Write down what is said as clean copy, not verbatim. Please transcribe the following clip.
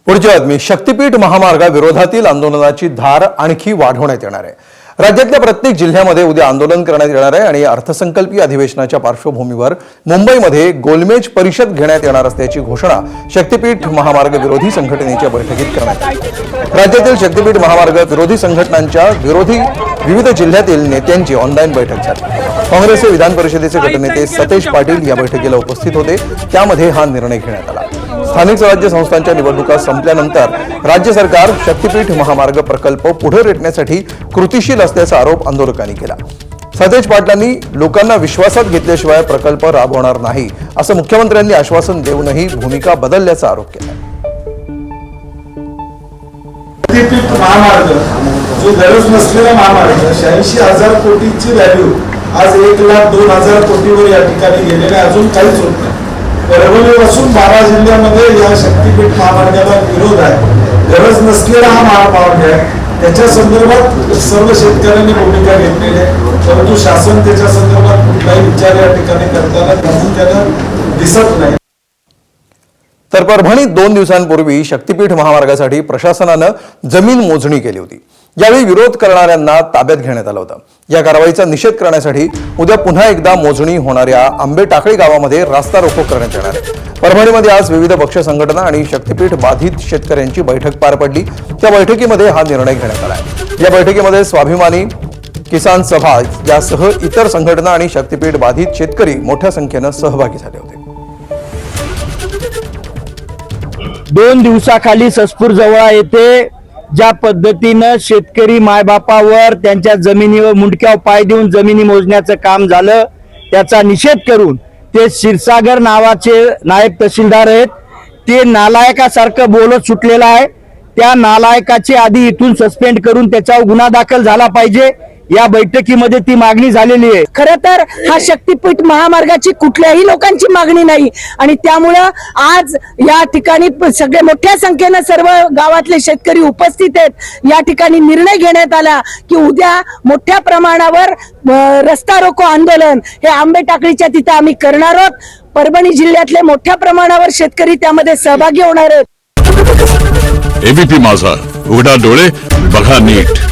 पुढची बातमी. शक्तीपीठ महामार्गाविरोधातील आंदोलनाची धार आणखी वाढवण्यात येणार आहे. राज्यातल्या प्रत्येक जिल्ह्यामध्ये उद्या आंदोलन करण्यात येणार आहे आणि अर्थसंकल्पीय अधिवेशनाच्या पार्श्वभूमीवर मुंबईमध्ये गोलमेज परिषद घेण्यात येणार असल्याची घोषणा शक्तीपीठ महामार्ग विरोधी संघटनेच्या बैठकीत करण्यात आली. राज्यातील शक्तीपीठ महामार्ग विरोधी संघटनांच्या विविध जिल्ह्यातील नेत्यांची ऑनलाईन बैठक झाली. काँग्रेसचे विधान परिषदेचे गटनेते सतेज पाटील या बैठकीला उपस्थित होते. त्यामध्ये हा निर्णय घेण्यात आला. स्थानिक स्वराज्य संस्थांच्या निवडणुका संपल्यानंतर राज्य सरकार शक्तीपीठ महामार्ग प्रकल्प पुढे रेटण्यासाठी कृतीशील असल्याचा आरोप आंदोलकांनी केला. सतेज पाटलांनी लोकांना विश्वासात घेतल्याशिवाय प्रकल्प राबवणार नाही असं मुख्यमंत्र्यांनी आश्वासन देऊनही भूमिका बदलल्याचा आरोप केला. शक्तीपीठ महामार्ग जो गरज नसलेला महामार्ग 86,000 कोटीची व्हॅल्यू आज 1,02,000 कोटीवर या ठिकाणी गेलेला अजून काहीच होत नाही. परभणीपासून 12 जिल्ह्यामध्ये या शक्तीपीठ महामार्गाला विरोध आहे. गरज नसलेला हा महामार्ग आहे. त्याच्या संदर्भात सर्व शेतकऱ्यांनी भूमिका घेतलेली आहे, परंतु शासन त्याच्या संदर्भात कुठलाही विचार या ठिकाणी करताना त्याला दिसत नाही. तर परभणीत 2 दिवसांपूर्वी शक्तीपीठ महामार्गासाठी प्रशासनानं जमीन मोजणी केली होती. यावेळी विरोध करणाऱ्यांना ताब्यात घेण्यात आलं होतं. या कारवाईचा निषेध करण्यासाठी उद्या पुन्हा एकदा मोजणी होणाऱ्या आंबेटाकळी गावामध्ये रास्ता रोको करण्यात येणार आहे. परभणीमध्ये आज विविध पक्ष संघटना आणि शक्तीपीठ बाधित शेतकऱ्यांची बैठक पार पडली. त्या बैठकीमध्ये हा निर्णय घेण्यात आला आहे. या बैठकीमध्ये स्वाभिमानी किसान सभा यासह इतर संघटना आणि शक्तीपीठ बाधित शेतकरी मोठ्या संख्येनं सहभागी झाले होते. 2 दिवसाखाली ससपूर जवळ येथे ज्या पद्धतीनं शेतकरी मायबापावर त्यांच्या जमिनीवर मुंडक्यावर पाय देऊन जमिनी मोजण्याचं काम झालं, त्याचा निषेध करून ते क्षीरसागर नावाचे नायब तहसीलदार आहेत, ते नालायकासारखं बोलत सुटलेलं आहे. त्या नालायकाची आधी इथून सस्पेंड करून त्याच्यावर गुन्हा दाखल झाला पाहिजे. या बैठकीमध्ये ती मागणी झालेली आहे. खरं तर हा शक्तीपीठ महामार्गाची कुठल्याही लोकांची मागणी नाही आणि त्यामुळं आज या ठिकाणी सगळे मोठ्या संख्येनं सर्व गावातले शेतकरी उपस्थित आहेत. या ठिकाणी निर्णय घेण्यात आला की उद्या मोठ्या प्रमाणावर रस्ता रोको आंदोलन हे आंबेटाकळीच्या तिथे आम्ही करणार आहोत. परभणी जिल्ह्यातले मोठ्या प्रमाणावर शेतकरी त्यामध्ये सहभागी होणार आहेत. एबीपी माझा, उघडा डोळे बघा नीट.